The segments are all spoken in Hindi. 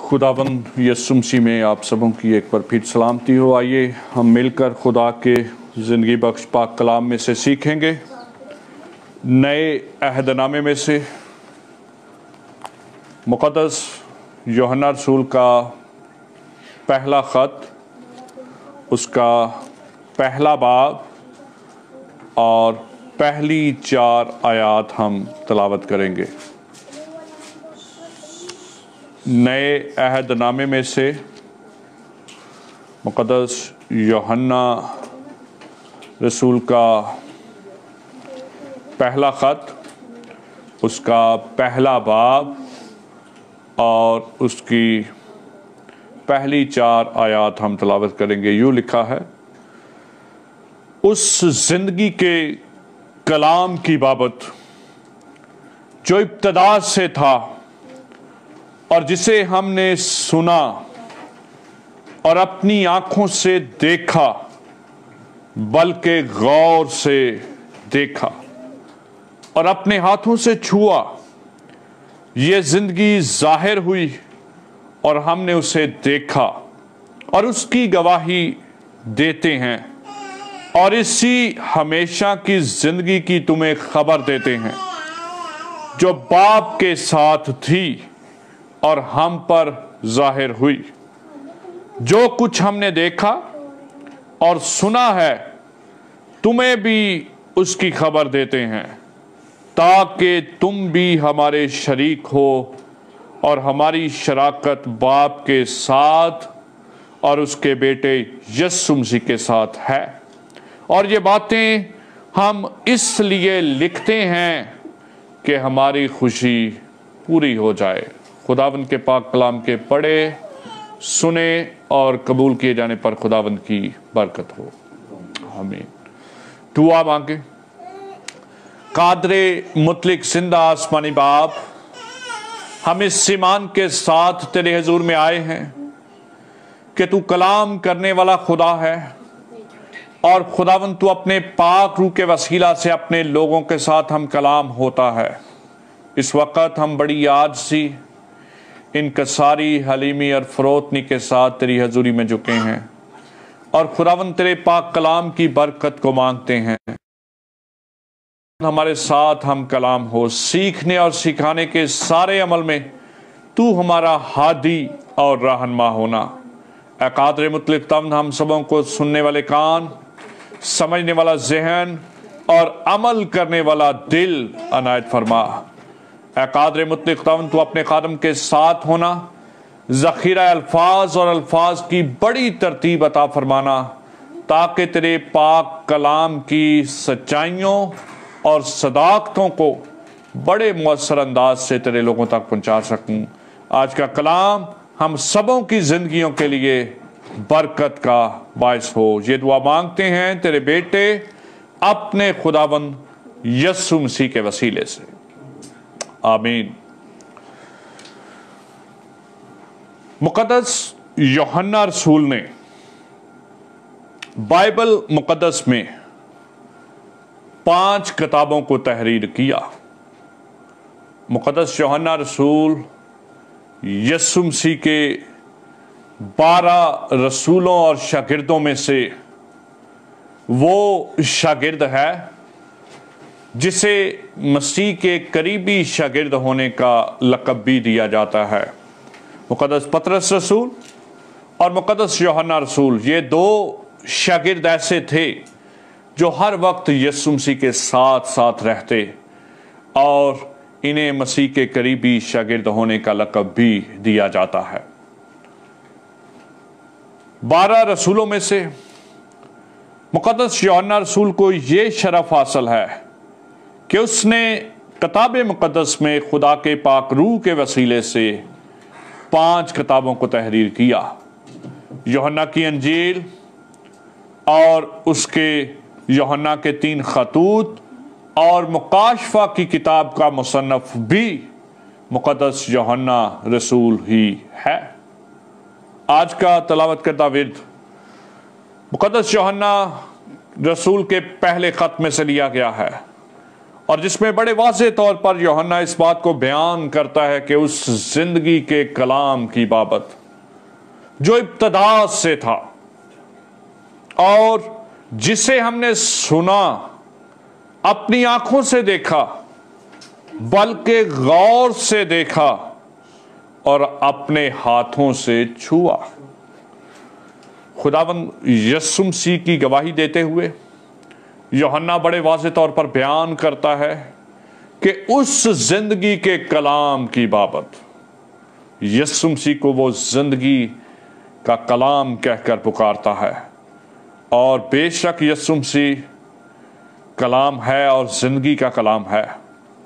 खुदावंद यीशु मसीह में आप सबों की एक बार फिर सलामती हो। आइए हम मिलकर खुदा के ज़िंदगी बख्श पाक कलाम में से सीखेंगे। नए अहदनामे में से मुक़द्दस यूहन्ना रसूल का पहला ख़त, उसका पहला बाब और पहली 4 आयात हम तलावत करेंगे। नए अहदनामे में से मुक़द्दस यूहन्ना रसूल का पहला ख़त, उसका पहला बाब और उसकी पहली 4 आयात हम तलावत करेंगे। यूँ लिखा है, उस जिंदगी के कलाम की बाबत जो इब्तिदा से था और जिसे हमने सुना और अपनी आंखों से देखा, बल्कि गौर से देखा और अपने हाथों से छुआ, ये जिंदगी जाहिर हुई और हमने उसे देखा और उसकी गवाही देते हैं और इसी हमेशा की जिंदगी की तुम्हें खबर देते हैं जो बाप के साथ थी और हम पर जाहिर हुई। जो कुछ हमने देखा और सुना है तुम्हें भी उसकी खबर देते हैं, ताकि तुम भी हमारे शरीक हो और हमारी शराकत बाप के साथ और उसके बेटे यीशु मसीह के साथ है। और ये बातें हम इसलिए लिखते हैं कि हमारी खुशी पूरी हो जाए। खुदावंद के पाक कलाम के पढ़े, सुने और कबूल किए जाने पर खुदावंद की बरकत हो। आमीन। दुआ मांगे। कादरे मुतलिक जिंदा आसमानी बाप, हम इस ईमान के साथ तेरे हुजूर में आए हैं कि तू कलाम करने वाला खुदा है और खुदावंद तू अपने पाक रूह के वसीला से अपने लोगों के साथ हम कलाम होता है। इस वक्त हम बड़ी आजिज़ी, इनकसारी, हलीमी और फरोतनी के साथ तेरी हजूरी में झुके हैं और खुदावंद तेरे पाक कलाम की बरकत को मांगते हैं। हमारे साथ हम कलाम हो, सीखने और सिखाने के सारे अमल में तू हमारा हादी और रहनुमा होना। ऐ कादर मुतलिक तमन हम सबों को सुनने वाले कान, समझने वाला जहन और अमल करने वाला दिल अनायत फरमा। ऐ कादर मुतलिक तमन तू अपने खादम के साथ होना, ज़ख़ीरा अल्फाज और अल्फाज की बड़ी तरतीब अता फरमाना, ताकि तेरे पाक कलाम की सच्चाइयों और सदाकतों को बड़े मुअस्सर अंदाज से तेरे लोगों तक पहुंचा सकूं। आज का कलाम हम सबों की जिंदगियों के लिए बरकत का बायस हो। ये दुआ मांगते हैं तेरे बेटे अपने खुदावंद यीशु मसीह के वसीले से, आमीन। मुक़द्दस यूहन्ना रसूल ने बाइबल मुक़द्दस में 5 किताबों को तहरीर किया। मुक़द्दस यूहन्ना रसूल यीशु मसीह के 12 रसूलों और शागिर्दों में से वो शागिर्द है जिसे मसीह के करीबी शागिर्द होने का लक़ब भी दिया जाता है। मुक़द्दस पतरस रसूल और मुक़द्दस यूहन्ना रसूल, ये 2 शागिर्द ऐसे थे जो हर वक्त यीशु मसीह के साथ साथ रहते और इन्हें मसीह के करीबी शागिर्द होने का लक़ब भी दिया जाता है। 12 रसूलों में से मुक़द्दस यूहन्ना रसूल को ये शरफ हासिल है कि उसने किताब मुक़द्दस में खुदा के पाक रूह के वसीले से 5 किताबों को तहरीर किया। यूहन्ना की अंजील और उसके यूहन्ना के 3 खतूत और मुकाशफा की किताब का मुसन्नफ भी मुक़द्दस यूहन्ना रसूल ही है। आज का तलावत करता विर्द मुक़द्दस यूहन्ना रसूल के पहले ख़त में से लिया गया है और जिसमें बड़े वाज़ेह तौर पर यूहन्ना इस बात को बयान करता है कि उस जिंदगी के कलाम की बाबत जो इब्तदा से था और जिसे हमने सुना, अपनी आंखों से देखा, बल्कि गौर से देखा और अपने हाथों से छुआ। खुदावंद यीशु मसीह की गवाही देते हुए यूहन्ना बड़े वाज़ेह तौर पर बयान करता है कि उस जिंदगी के कलाम की बाबत यीशु मसीह को वो जिंदगी का कलाम कहकर पुकारता है। और बेशक यीशु मसीह कलाम है और जिंदगी का कलाम है।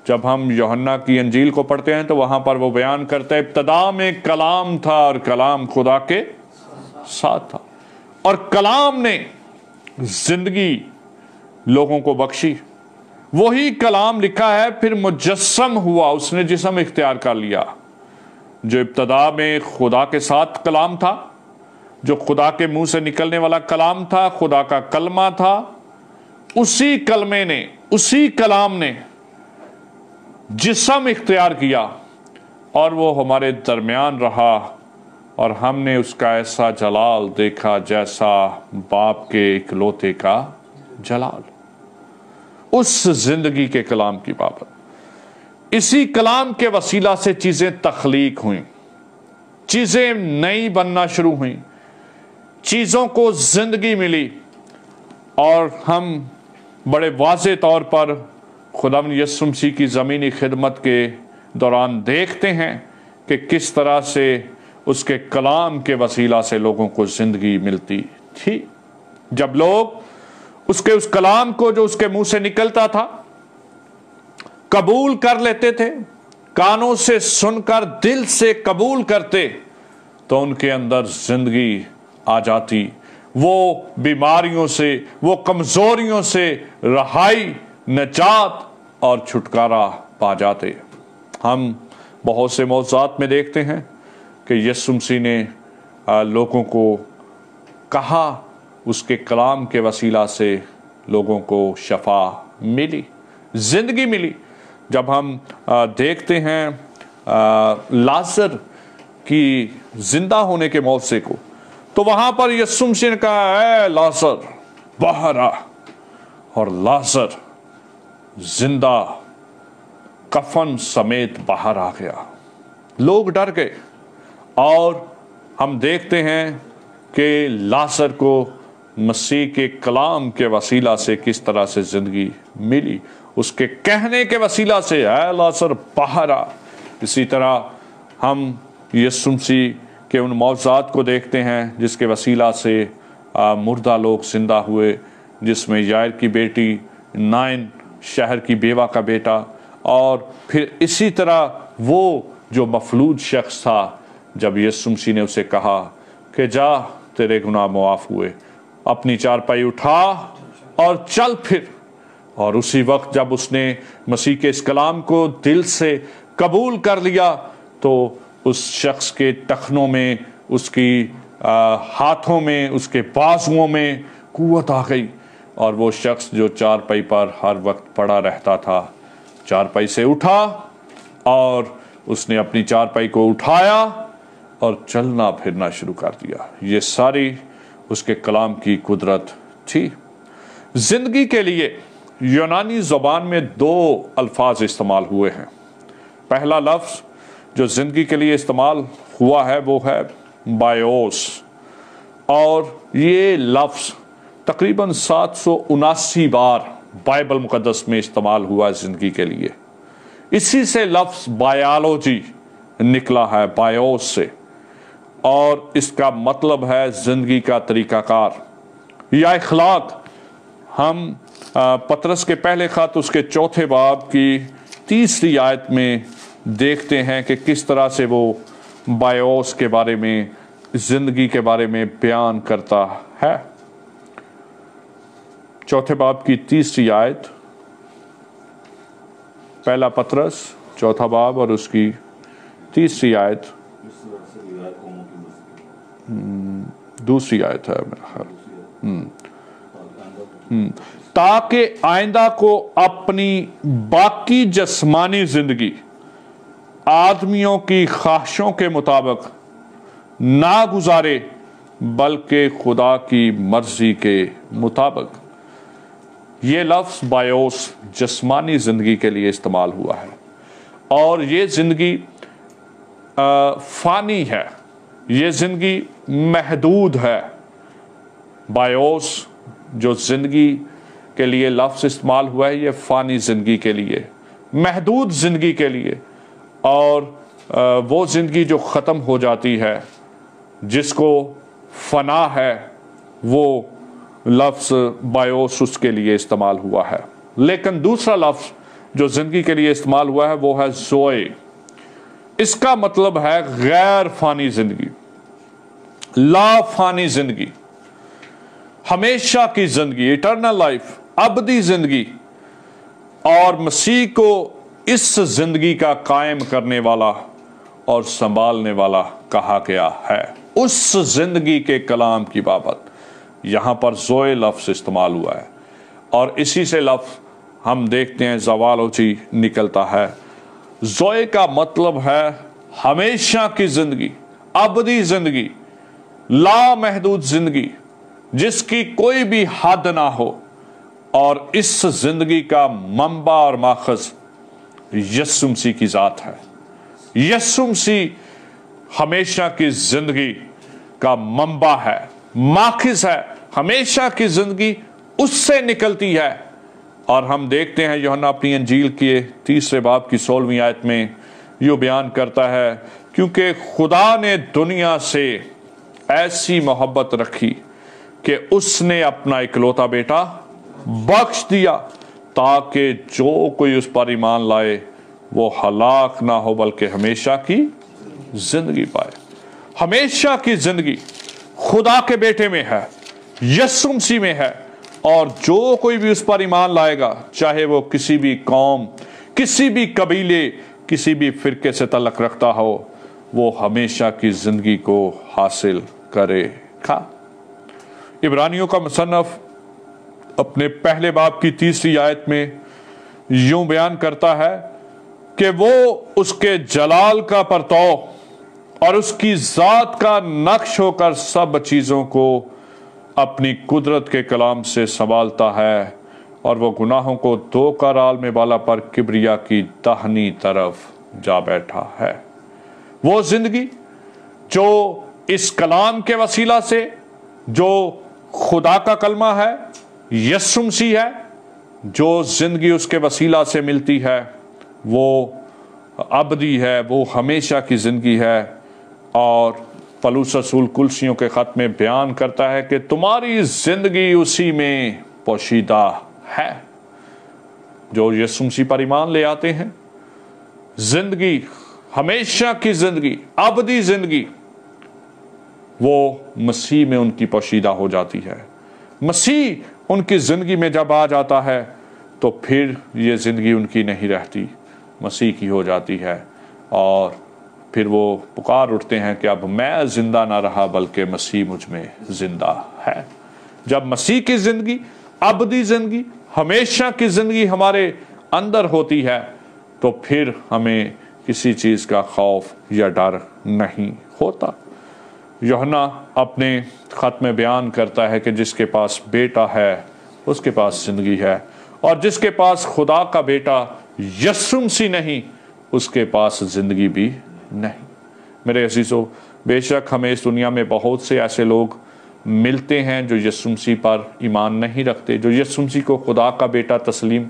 जब हम यूहन्ना की अंजील को पढ़ते हैं तो वहां पर वो बयान करते हैं, इब्तदा में कलाम था और कलाम खुदा के साथ था और कलाम ने जिंदगी लोगों को बख्शी। वही कलाम लिखा है फिर मुजस्सम हुआ, उसने जिस्म इख्तियार कर लिया। जो इब्तदा में खुदा के साथ कलाम था, जो खुदा के मुंह से निकलने वाला कलाम था, खुदा का कलमा था, उसी कलमे ने, उसी कलाम ने जिस्म इख्तियार किया और वो हमारे दरमियान रहा और हमने उसका ऐसा जलाल देखा जैसा बाप के इकलौते का जलाल। उस जिंदगी के कलाम की बाबत, इसी कलाम के वसीला से चीजें तख्लीक हुई, चीजें नई बनना शुरू हुई, चीजों को जिंदगी मिली और हम बड़े वाज़ेह तौर पर खुदावंद यीशु मसीह की ज़मीनी खिदमत के दौरान देखते हैं कि किस तरह से उसके कलाम के वसीला से लोगों को जिंदगी मिलती थी। जब लोग उसके उस कलाम को जो उसके मुंह से निकलता था कबूल कर लेते थे, कानों से सुनकर दिल से कबूल करते, तो उनके अंदर जिंदगी आ जाती। वो बीमारियों से, वो कमजोरियों से रहाई, नजात और छुटकारा पा जाते। हम बहुत से मौज़ात में देखते हैं कि यीशु मसीह ने लोगों को कहा, उसके कलाम के वसीला से लोगों को शफा मिली, जिंदगी मिली। जब हम देखते हैं लाजर की जिंदा होने के मौके को, तो वहां पर यीशु मसीह ने कहा, है लाजर बाहर आ, और लाजर जिंदा कफन समेत बाहर आ गया। लोग डर गए और हम देखते हैं कि लाजर को मसीह के कलाम के वसीला से किस तरह से जिंदगी मिली, उसके कहने के वसीला से, है लाजर बाहर आ। इसी तरह हम यीशु मसीह के उन मौज़ात को देखते हैं जिसके वसीला से मुर्दा लोग जिंदा हुए, जिसमें यायर की बेटी, नाइन शहर की बेवा का बेटा, और फिर इसी तरह वो जो मफलूज शख्स था, जब यीशु मसीह ने उसे कहा कि जा तेरे गुनाह मुआफ हुए, अपनी चारपाई उठा और चल फिर। और उसी वक्त जब उसने मसीह के इस कलाम को दिल से कबूल कर लिया, तो उस शख्स के टखनों में, उसकी हाथों में, उसके बाजुओं में कुव्वत आ गई और वो शख्स जो चारपाई पर हर वक्त पड़ा रहता था, चारपाई से उठा और उसने अपनी चारपाई को उठाया और चलना फिरना शुरू कर दिया। ये सारी उसके कलाम की कुदरत थी। जिंदगी के लिए यूनानी ज़बान में दो अल्फाज इस्तेमाल हुए हैं। पहला लफ्ज़ जो जिंदगी के लिए इस्तेमाल हुआ है वो है बायोस, और ये लफ्ज़ तकरीबन 779 बार बाइबल मुकद्दस में इस्तेमाल हुआ है जिंदगी के लिए। इसी से लफ्ज़ बायोलॉजी निकला है, बायोस से, और इसका मतलब है जिंदगी का तरीकाकार या इखलाक। हम पतरस के पहले खत उसके 4 बाब की 3री आयत में देखते हैं कि किस तरह से वो बायोस के बारे में, जिंदगी के बारे में बयान करता है। 4 बाब की 3री आयत, पहला पतरस 4 बाब और उसकी 3री आयत, 2री आयत है मेरा ख्याल। ताकि आइंदा को अपनी बाकी जिस्मानी जिंदगी आदमियों की ख्वाहिशों के मुताबिक ना गुजारे, बल्कि खुदा की मर्जी के मुताबिक। ये लफ्ज़ बायोस जिस्मानी ज़िंदगी के लिए इस्तेमाल हुआ है, और ये ज़िंदगी फ़ानी है, ये ज़िंदगी महदूद है। बायोस जो ज़िंदगी के लिए लफ्ज़ इस्तेमाल हुआ है, ये फ़ानी ज़िंदगी के लिए, महदूद ज़िंदगी के लिए, और वो ज़िंदगी जो ख़त्म हो जाती है, जिसको फ़ना है, वो लफ्ज़ बायोस उसके लिए इस्तेमाल हुआ है। लेकिन दूसरा लफ्ज़ जो ज़िंदगी के लिए इस्तेमाल हुआ है वो है ज़ोए। इसका मतलब है गैर फ़ानी ज़िंदगी, ला फ़ानी ज़िंदगी, हमेशा की ज़िंदगी, इटर्नल लाइफ, अबदी ज़िंदगी। और मसीह को इस ज़िंदगी का कायम करने वाला और संभालने वाला कहा गया है। उस ज़िंदगी के कलाम की बाबत यहाँ पर ज़ोए लफ्ज़ इस्तेमाल हुआ है, और इसी से लफ्ज़ हम देखते हैं ज़वालोची निकलता है। ज़ोए का मतलब है हमेशा की ज़िंदगी, अबदी ज़िंदगी, लामहदूद ज़िंदगी, जिसकी कोई भी हद ना हो। और इस ज़िंदगी का मंबा और माखज़ यीशु मसीह की ज़ात है। यीशु मसीह हमेशा की ज़िंदगी का मंबा है, माखज़ है। हमेशा की ज़िंदगी उससे निकलती है। और हम देखते हैं यूहन्ना अपनी अंजील के 3 बाब की 16वीं आयत में यूँ बयान करता है, क्योंकि खुदा ने दुनिया से ऐसी मोहब्बत रखी कि उसने अपना इकलौता बेटा बख्श दिया, ताकि जो कोई उस पर ईमान लाए वो हलाक ना हो, बल्कि हमेशा की जिंदगी पाए। हमेशा की जिंदगी खुदा के बेटे में है, यीशु मसीह में है। और जो कोई भी उस पर ईमान लाएगा, चाहे वो किसी भी कौम, किसी भी कबीले, किसी भी फिरके से तल्लुक़ रखता हो, वो हमेशा की जिंदगी को हासिल करेगा। इब्रानियों का मुसन्नफ अपने पहले बाब की 3 आयत में यूं बयान करता है कि वो उसके जलाल का परताव और उसकी ज़ात का नक्श होकर सब चीज़ों को अपनी कुदरत के कलाम से संभालता है, और वो गुनाहों को धोकर आलम बाला पर किब्रिया की दाहिनी तरफ जा बैठा है। वो जिंदगी जो इस कलाम के वसीला से, जो खुदा का कलमा है, यीशु मसीह है, जो जिंदगी उसके वसीला से मिलती है, वो अबदी है, वो हमेशा की जिंदगी है। और पौलुस रसूल कुलसियों के खत में बयान करता है कि तुम्हारी जिंदगी उसी में पोशीदा है। जो यीशु मसीह पर ईमान ले आते हैं, जिंदगी, हमेशा की जिंदगी, अबदी जिंदगी, वो मसीह में उनकी पोशीदा हो जाती है। मसीह उनकी जिंदगी में जब आ जाता है तो फिर ये जिंदगी उनकी नहीं रहती, मसीह की हो जाती है। और फिर वो पुकार उठते हैं कि अब मैं जिंदा ना रहा, बल्कि मसीह मुझ में जिंदा है। जब मसीह की जिंदगी, अबदी जिंदगी, हमेशा की जिंदगी हमारे अंदर होती है, तो फिर हमें किसी चीज़ का खौफ या डर नहीं होता। यूहन्ना अपने खत में बयान करता है कि जिसके पास बेटा है उसके पास जिंदगी है, और जिसके पास खुदा का बेटा यीशु मसीह नहीं, उसके पास जिंदगी भी नहीं। मेरे अजीजों, बेशक हमें इस दुनिया में बहुत से ऐसे लोग मिलते हैं जो यीशु मसीह पर ईमान नहीं रखते, जो यीशु मसीह को खुदा का बेटा तस्लीम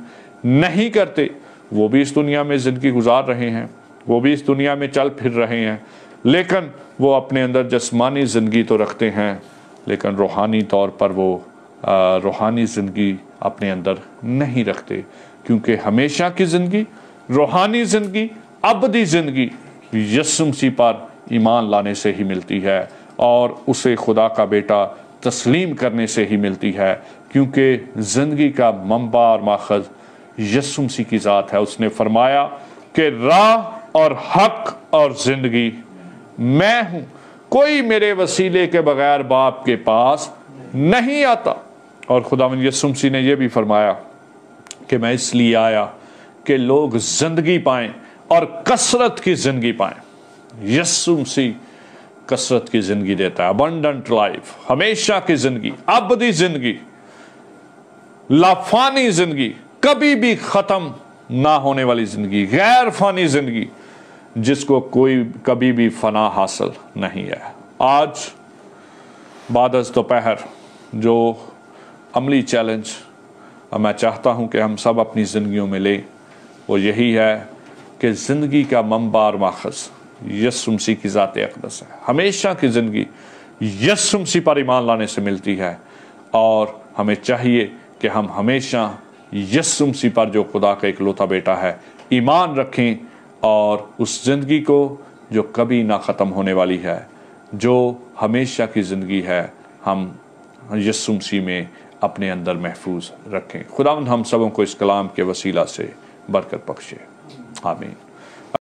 नहीं करते। वो भी इस दुनिया में ज़िंदगी गुजार रहे हैं, वो भी इस दुनिया में चल फिर रहे हैं, लेकिन वो अपने अंदर जिस्मानी ज़िंदगी तो रखते हैं, लेकिन रूहानी तौर पर वो रूहानी ज़िंदगी अपने अंदर नहीं रखते। क्योंकि हमेशा की ज़िंदगी, रूहानी ज़िंदगी, अबदी ज़िंदगी यीशु मसीह पर ईमान लाने से ही मिलती है, और उसे खुदा का बेटा तस्लीम करने से ही मिलती है। क्योंकि ज़िंदगी का मंबा और माखज़ यीशु मसीह की ज़ात है। उसने फरमाया कि राह और हक और ज़िंदगी मैं हूँ, कोई मेरे वसीले के बगैर बाप के पास नहीं आता। और खुदावंद यीशु मसीह ने यह भी फरमाया कि मैं इसलिए आया कि लोग जिंदगी पाएं और कसरत की जिंदगी पाएं। यीशु मसीह कसरत की जिंदगी देता है, अबंडेंट लाइफ, हमेशा की जिंदगी, अबदी जिंदगी, लाफानी जिंदगी, कभी भी खत्म ना होने वाली जिंदगी, गैर फानी जिंदगी, जिसको कोई कभी भी फना हासिल नहीं है। आज बाद दोपहर जो अमली चैलेंज मैं चाहता हूं कि हम सब अपनी जिंदगियों में लें, वो यही है कि जिंदगी का मंबा और माखज़ यीशु मसीह की ज़ात अक़दस है। हमेशा की जिंदगी यीशु मसीह पर ईमान लाने से मिलती है और हमें चाहिए कि हम हमेशा यीशु मसीह पर, जो खुदा का इकलौता बेटा है, ईमान रखें और उस जिंदगी को जो कभी ना ख़त्म होने वाली है, जो हमेशा की ज़िंदगी है, हम यीशु मसीह में अपने अंदर महफूज रखें। खुदावंद हम सबों को इस कलाम के वसीला से बरकत बख्शे। आमीन।